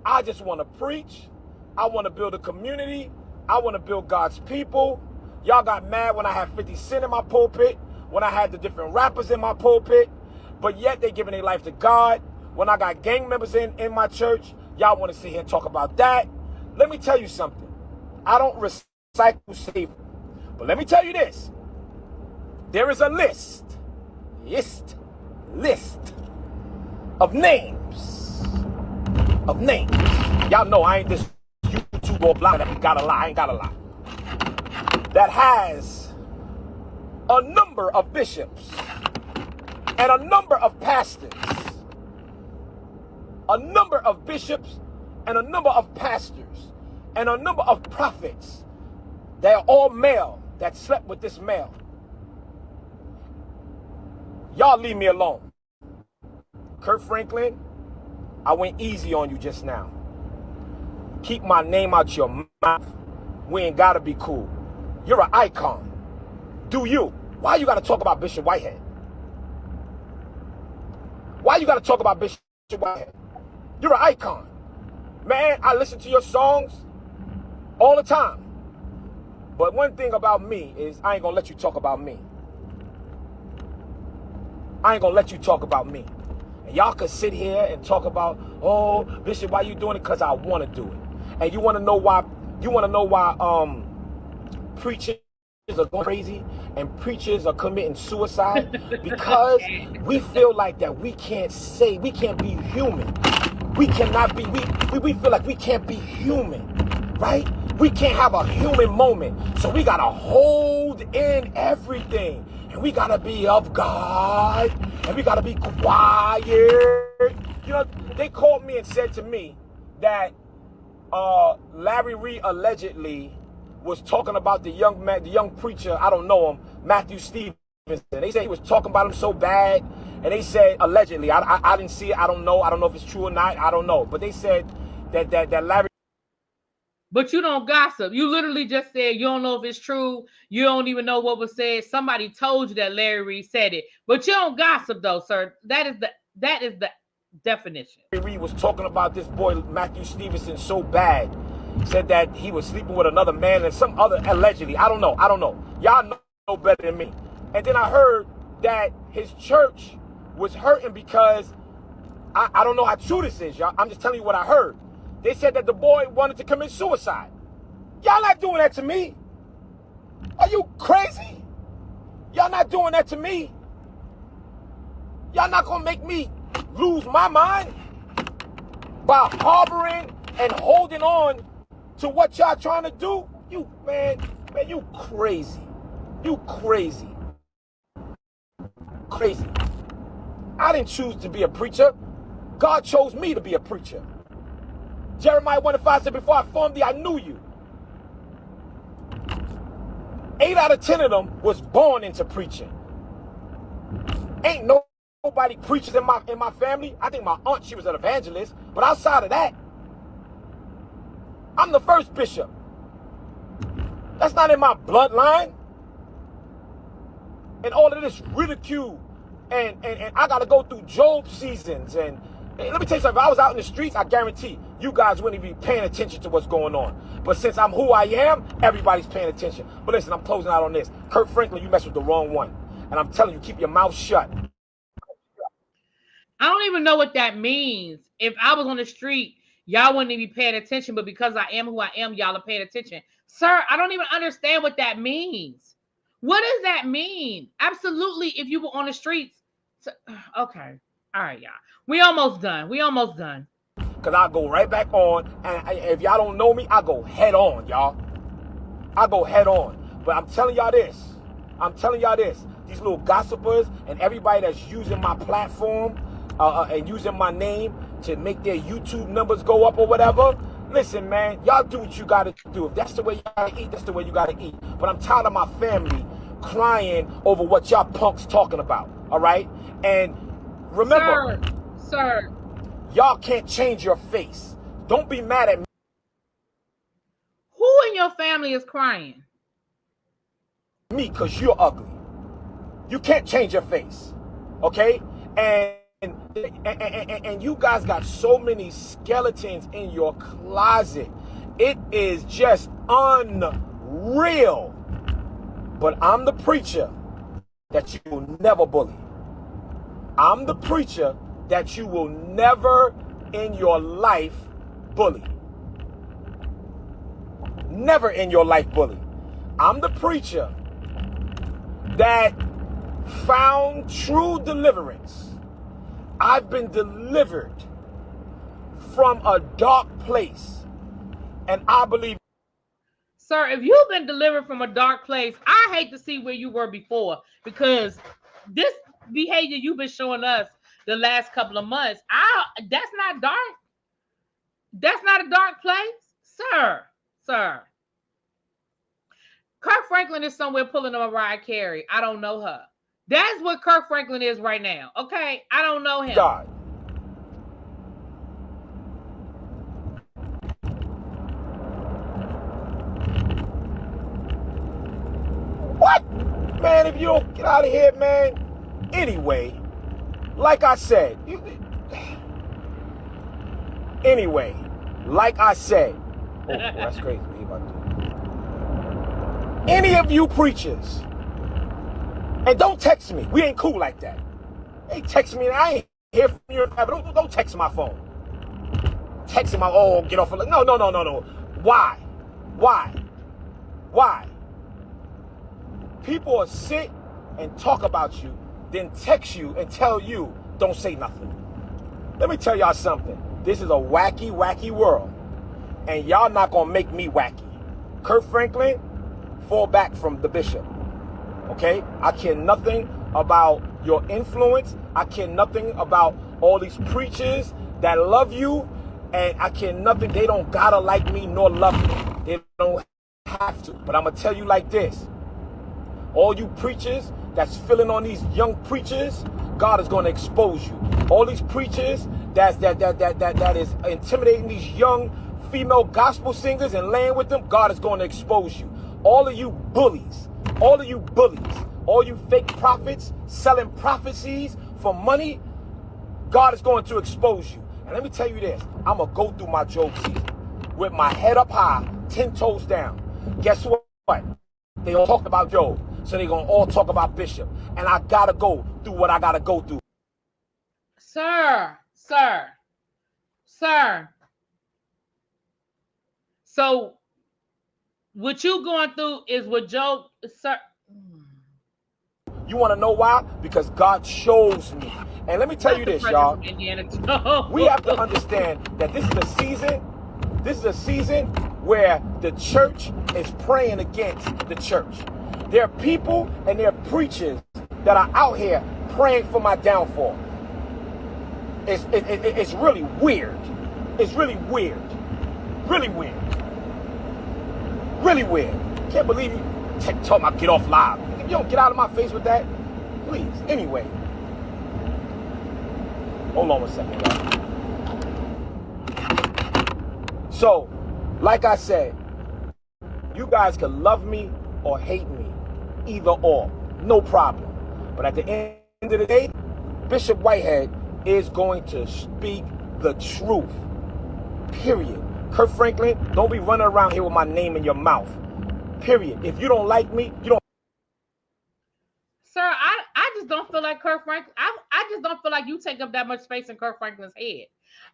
I just want to preach. I want to build a community. I want to build God's people. Y'all got mad when I had 50 Cent in my pulpit, when I had the different rappers in my pulpit, but yet they giving their life to God. When I got gang members in my church, y'all want to sit here and talk about that. Let me tell you something. I don't recycle savor. But let me tell you this. There is a list of names. Y'all know I ain't this YouTube or blog that I ain't gotta lie. That has a number of bishops and a number of pastors. A number of bishops and a number of pastors and a number of prophets. They're all male that slept with this male. Y'all leave me alone. Kirk Franklin, I went easy on you just now. Keep my name out your mouth. We ain't gotta be cool. You're an icon. Do you? Why you gotta talk about Bishop Whitehead? Why you gotta talk about Bishop Whitehead? You're an icon. Man, I listen to your songs all the time. But one thing about me is I ain't gonna let you talk about me. I ain't gonna let you talk about me. And y'all could sit here and talk about, oh, Bishop, why you doing it? Because I want to do it. And you want to know why? Preachers are going crazy and preachers are committing suicide? Because we feel like that we can't be human. We cannot be, we feel like we can't be human, right? We can't have a human moment. So we got to hold in everything. And we got to be of God. And we got to be quiet. You know, they called me and said to me that Larry Reed allegedly was talking about the young man, the young preacher, I don't know him, Matthew Stevenson. They said he was talking about him so bad. And they said, allegedly, I didn't see it, I don't know if it's true or not, I don't know. But they said that Larry But you don't gossip. You literally just said you don't know if it's true. You don't even know what was said. Somebody told you that Larry Reed said it, but you don't gossip though, sir. That is the definition. Larry Reed was talking about this boy Matthew Stevenson so bad. Said that he was sleeping with another man and some other, allegedly. I don't know. Y'all know better than me. And then I heard that his church was hurting because I don't know how true this is, y'all. I'm just telling you what I heard. They said that the boy wanted to commit suicide. Y'all not doing that to me. Are you crazy? Y'all not doing that to me. Y'all not gonna make me lose my mind by harboring and holding on to what y'all trying to do. You, man, you crazy. You crazy. Crazy. I didn't choose to be a preacher. God chose me to be a preacher. Jeremiah 1:5 said, before I formed thee, I knew you. 8 out of 10 of them was born into preaching. Ain't nobody preaches in my family. I think my aunt, she was an evangelist. But outside of that, I'm the first bishop. That's not in my bloodline. And all of this ridicule. And I got to go through Job seasons. And let me tell you something. If I was out in the streets, I guarantee you guys wouldn't be paying attention to what's going on. But since I'm who I am, everybody's paying attention. But listen, I'm closing out on this. Kirk Franklin, you messed with the wrong one. And I'm telling you, keep your mouth shut. I don't even know what that means. If I was on the street, y'all wouldn't even be paying attention. But because I am who I am, y'all are paying attention. Sir, I don't even understand what that means. What does that mean? Absolutely, if you were on the streets. Okay. All right, y'all. We almost done. Because I'll go right back on. And if y'all don't know me, I go head on, y'all. I go head on. But I'm telling y'all this. These little gossipers and everybody that's using my platform and using my name to make their YouTube numbers go up or whatever. Listen, man, y'all do what you got to do. If that's the way you got to eat, that's the way you got to eat. But I'm tired of my family crying over what y'all punks talking about. All right? And remember, Sir, y'all can't change your face. Don't be mad at me. Who in your family is crying? Me, because you're ugly. You can't change your face. Okay? And you guys got so many skeletons in your closet. It is just unreal. But I'm the preacher that you will never bully. I'm the preacher that you will never in your life bully. Never in your life bully. I'm the preacher that found true deliverance. I've been delivered from a dark place. And I believe. Sir, if you've been delivered from a dark place, I hate to see where you were before, because this behavior you've been showing us the last couple of months, that's not dark. That's not a dark place. Sir. Kirk Franklin is somewhere pulling a Mariah Carey. I don't know her. That's what Kirk Franklin is right now. Okay? I don't know him. God. What? Man, if you don't get out of here, man. Anyway, like I said. Oh, that's crazy. What you about to do? Any of you preachers, and don't text me. We ain't cool like that. Hey, text me. I ain't here from you. Don't text my phone. Text my get off. No. Why? People will sit and talk about you, then text you and tell you don't say nothing. Let me tell y'all something. This is a wacky, wacky world, and y'all not gonna make me wacky. Kirk Franklin, fall back from the bishop. Okay? I care nothing about your influence. I care nothing about all these preachers that love you. And I care nothing. They don't gotta like me nor love me. They don't have to. But I'm gonna tell you like this. All you preachers that's filling on these young preachers, God is gonna expose you. All these preachers that is intimidating these young female gospel singers and laying with them, God is going to expose you. All of you bullies, all you fake prophets selling prophecies for money, God is going to expose you. And let me tell you this, I'm going to go through my Job season with my head up high, 10 toes down. Guess what? They all talked about Job, so they're going to all talk about Bishop. And I got to go through what I got to go through. Sir. So what you going through is what Job, sir. You want to know why? Because God shows me. And let me tell you this, y'all. We have to understand that this is a season where the church is praying against the church. There are people and there are preachers that are out here praying for my downfall. It's really weird. It's really weird. Really weird. Really weird. Can't believe you talking about get off live. If you don't get out of my face with that, please. Anyway. Hold on 1 second, y'all. So, like I said, you guys can love me or hate me. Either or. No problem. But at the end of the day, Bishop Whitehead is going to speak the truth. Period. Kirk Franklin, don't be running around here with my name in your mouth. Period. If you don't like me, you don't. Sir, I just don't feel like Kirk Franklin. I just don't feel like you take up that much space in Kirk Franklin's head.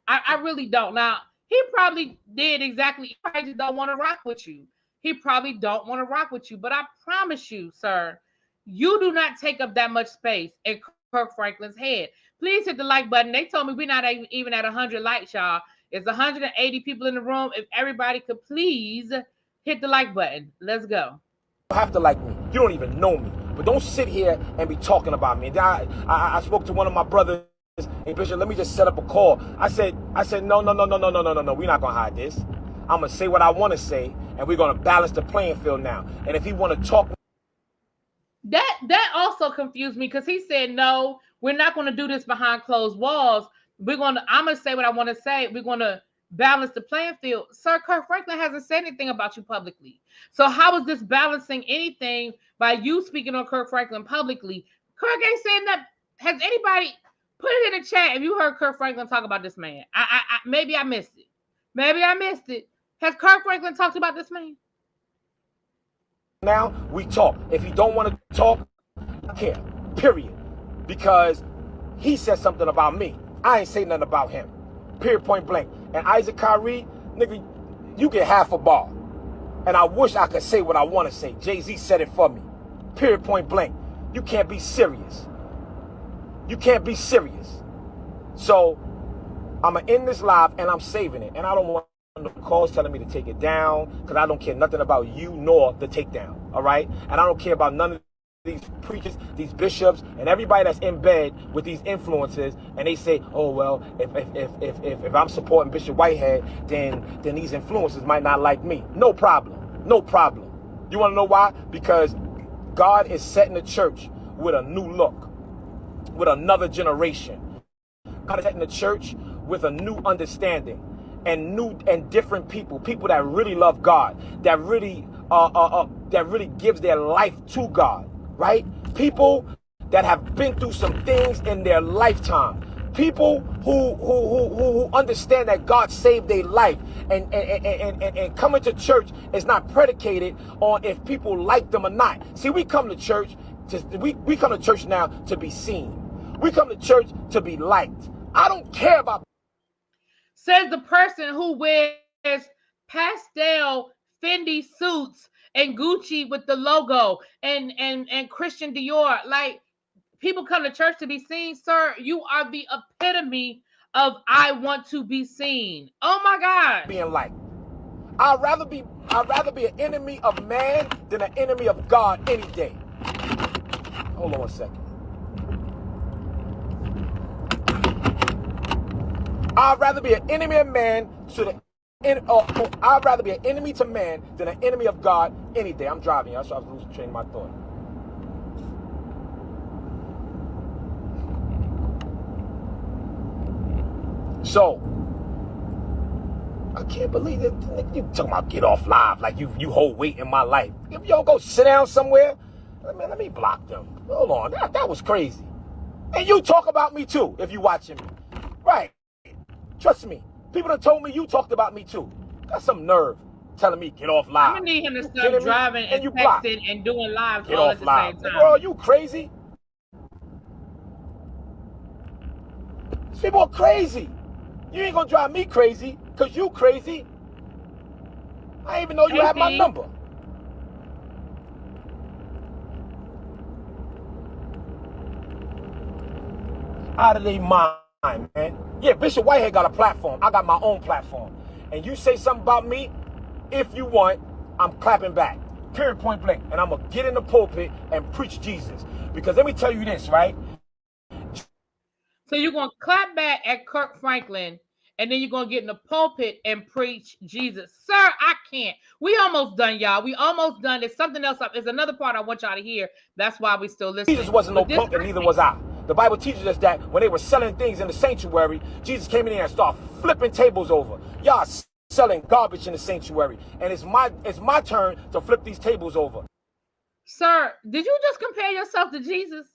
I really don't. Now, he probably did exactly. He probably just don't want to rock with you. He probably don't want to rock with you. But I promise you, sir, you do not take up that much space in Kirk Franklin's head. Please hit the like button. They told me we're not even at 100 likes, y'all. It's 180 people in the room. If everybody could please hit the like button. Let's go. You don't have to like me. You don't even know me. But don't sit here and be talking about me. I spoke to one of my brothers. Hey, Bishop, let me just set up a call. I said, no. We're not going to hide this. I'm going to say what I want to say, and we're going to balance the playing field now. And if he want to talk. That also confused me because he said, no, we're not going to do this behind closed walls. I'm going to say what I want to say. We're going to balance the playing field. Sir, Kirk Franklin hasn't said anything about you publicly. So how is this balancing anything by you speaking on Kirk Franklin publicly? Kirk ain't saying that. Has anybody put it in the chat if you heard Kirk Franklin talk about this man? Maybe I missed it. Maybe I missed it. Has Kirk Franklin talked about this man? Now we talk. If he don't want to talk, I care. Period. Because he said something about me. I ain't say nothing about him. Period, point blank. And Isaac Kyrie, nigga, you get half a bar. And I wish I could say what I want to say. Jay-Z said it for me. Period, point blank. You can't be serious. You can't be serious. So, I'm going to end this live and I'm saving it. And I don't want no calls telling me to take it down because I don't care nothing about you nor the takedown. All right? And I don't care about none of these preachers, these bishops, and everybody that's in bed with these influences, and they say, oh, well, if I'm supporting Bishop Whitehead, then these influencers might not like me. No problem. No problem. You want to know why? Because God is setting the church with a new look, with another generation. God is setting the church with a new understanding and new and different people that really love God, that really gives their life to God. Right? People that have been through some things in their lifetime. People who understand that God saved their life. And coming to church is not predicated on if people like them or not. See, we come to church we come to church now to be seen. We come to church to be liked. I don't care about. Says the person who wears pastel Fendi suits and Gucci with the logo and Christian Dior. Like, people come to church to be seen. Sir, you are the epitome of I want to be seen. Oh my God. Being liked. I'd rather be an enemy of man than an enemy of God any day. Hold on 1 second. I'd rather be an enemy of man I'd rather be an enemy to man than an enemy of God any day. I'm driving, y'all, so I was losing train of my thought. So, I can't believe it. You talking about get off live like you hold weight in my life. If y'all go sit down somewhere, let me block them. Hold on, that was crazy. And you talk about me too if you watching me. Right. Trust me. People done told me you talked about me too. Got some nerve telling me get off live. I'm gonna need him to stop driving and texting and doing lives all at the same time. Bro, are you crazy? These people are crazy. You ain't gonna drive me crazy because you crazy. I didn't even know you had my number. Out of their mind, man. Yeah, Bishop Whitehead got a platform. I got my own platform. And you say something about me, if you want, I'm clapping back. Period, point blank. And I'm going to get in the pulpit and preach Jesus. Because let me tell you this, right? So you're going to clap back at Kirk Franklin, and then you're going to get in the pulpit and preach Jesus. Sir, I can't. We almost done, y'all. We almost done. There's something else up. There's another part I want y'all to hear. That's why we still listening. Jesus wasn't no punk, and neither was I. The Bible teaches us that when they were selling things in the sanctuary, Jesus came in there and started flipping tables over. Y'all selling garbage in the sanctuary, and it's my turn to flip these tables over. Sir, did you just compare yourself to Jesus?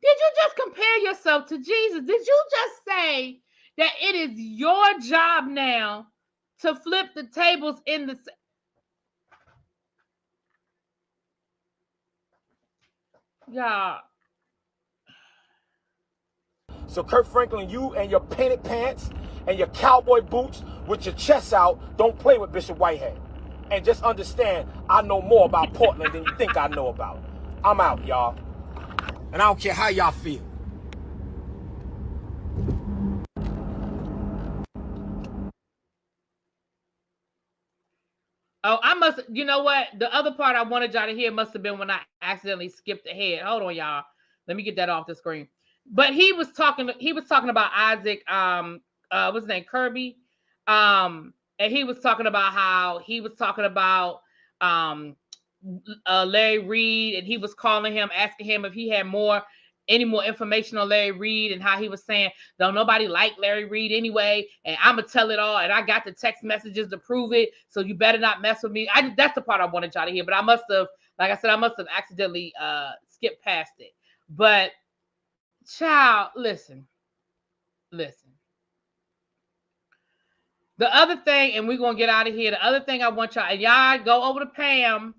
Did you just compare yourself to Jesus? Did you just say that it is your job now to flip the tables in the... Yeah. So Kirk Franklin, you and your painted pants and your cowboy boots with your chest out, don't play with Bishop Whitehead. And just understand, I know more about Portland than you think I know about. I'm out, y'all. And I don't care how y'all feel. Oh, I must, you know what? The other part I wanted y'all to hear must have been when I accidentally skipped ahead. Hold on, y'all. Let me get that off the screen. But he was talking about Isaac, what's his name? Kirby. And he was talking about how he was talking about Larry Reed, and he was calling him, asking him if he had any more information on Larry Reed, and how he was saying, don't nobody like Larry Reed anyway, and I'm gonna tell it all, and I got the text messages to prove it, so you better not mess with me. That's the part I wanted y'all to hear, but I must have, like I said, accidentally skipped past it. But child, listen. The other thing, and we're gonna get out of here. The other thing I want y'all go over to Pam.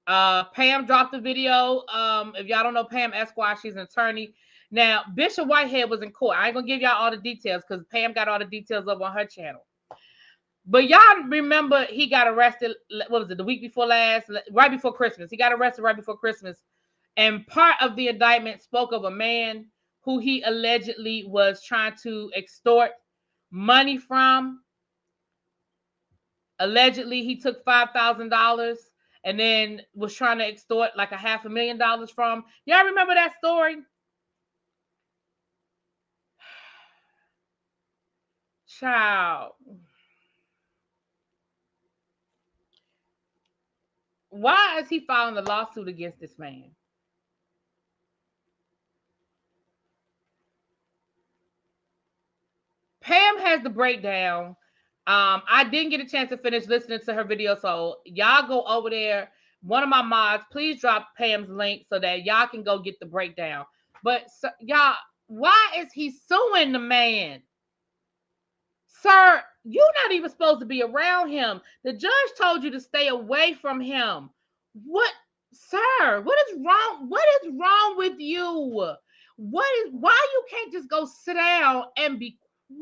Pam dropped the video. If y'all don't know Pam Esquire, she's an attorney. Now, Bishop Whitehead was in court. I ain't gonna give y'all all the details because Pam got all the details up on her channel. But y'all remember he got arrested, what was it, the week before last, right before Christmas. He got arrested right before Christmas. And part of the indictment spoke of a man who he allegedly was trying to extort money from. Allegedly, he took $5,000 and then was trying to extort like $500,000 from. Y'all remember that story? Child. Why is he filing a lawsuit against this man? Pam has the breakdown. I didn't get a chance to finish listening to her video, so y'all go over there. One of my mods, please drop Pam's link so that y'all can go get the breakdown. But y'all, why is he suing the man? Sir, you're not even supposed to be around him. The judge told you to stay away from him. What, sir? What is wrong? What is wrong with you? Why you can't just go sit down and be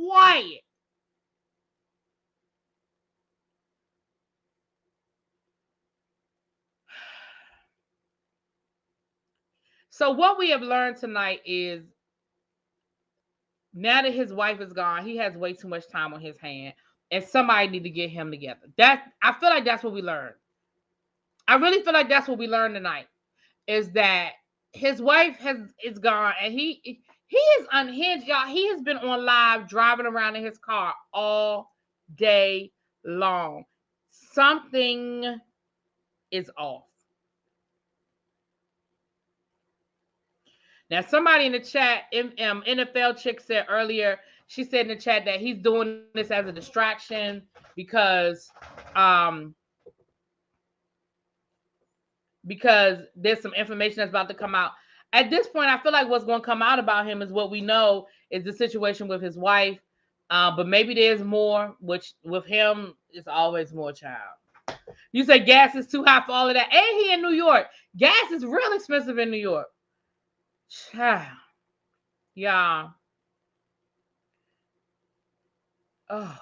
quiet? So what we have learned tonight is now that his wife is gone, he has way too much time on his hand, and somebody need to get him together. I feel like that's what we learned. I really feel like that's what we learned tonight, is that his wife is gone, and he is unhinged, y'all. He has been on live driving around in his car all day long. Something is off. Now, somebody in the chat, NFL chick said earlier, she said in the chat that he's doing this as a distraction um, because there's some information that's about to come out. At this point, I feel like what's going to come out about him is what we know is the situation with his wife. But maybe there's more, which with him, it's always more, child. You say gas is too high for all of that. And he in New York. Gas is real expensive in New York. Child. Yeah. Oh.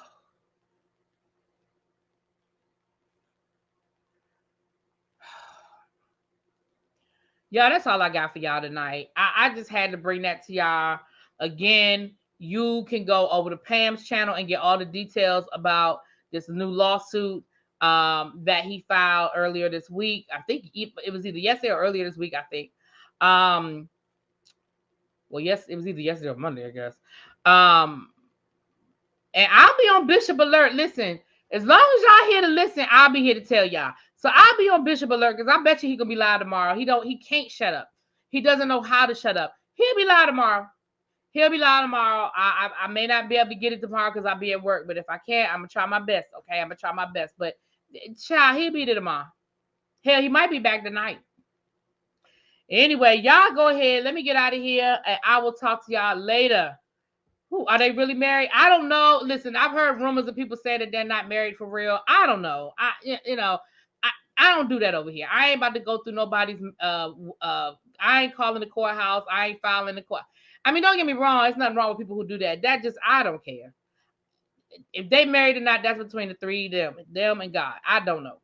Yeah, that's all I got for y'all tonight. I just had to bring that to y'all. Again, you can go over to Pam's channel and get all the details about this new lawsuit that he filed earlier this week. I think it was either yesterday or earlier this week, I think. Well, yes, it was either yesterday or Monday, I guess. And I'll be on Bishop Alert. Listen, as long as y'all here to listen, I'll be here to tell y'all. So I'll be on Bishop Alert because I bet you he gonna be live tomorrow. He can't shut up. He doesn't know how to shut up. He'll be live tomorrow. He'll be live tomorrow. I may not be able to get it tomorrow because I'll be at work, but if I can, I'm gonna try my best. Okay, I'm gonna try my best. But child, he'll be there tomorrow. Hell, he might be back tonight. Anyway, y'all go ahead. Let me get out of here, and I will talk to y'all later. Who are they really married? I don't know. Listen, I've heard rumors of people saying that they're not married for real. I don't know. I don't do that over here. I ain't about to go through nobody's I ain't calling the courthouse. I ain't filing the court. I mean, don't get me wrong. There's nothing wrong with people who do that. That just I don't care. If they married or not, that's between the three of them and God. I don't know.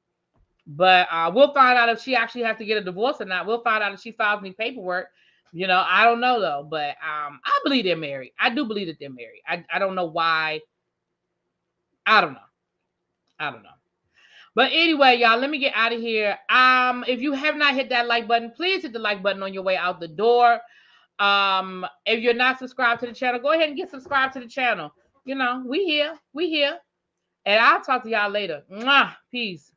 But we'll find out if she actually has to get a divorce or not. We'll find out if she files any paperwork. I don't know though, but I believe they're married. I do believe that they're married. I don't know why. I don't know. But anyway, y'all, let me get out of here. If you have not hit that like button, please hit the like button on your way out the door. If you're not subscribed to the channel, go ahead and get subscribed to the channel. We here. And I'll talk to y'all later. Mwah. Peace.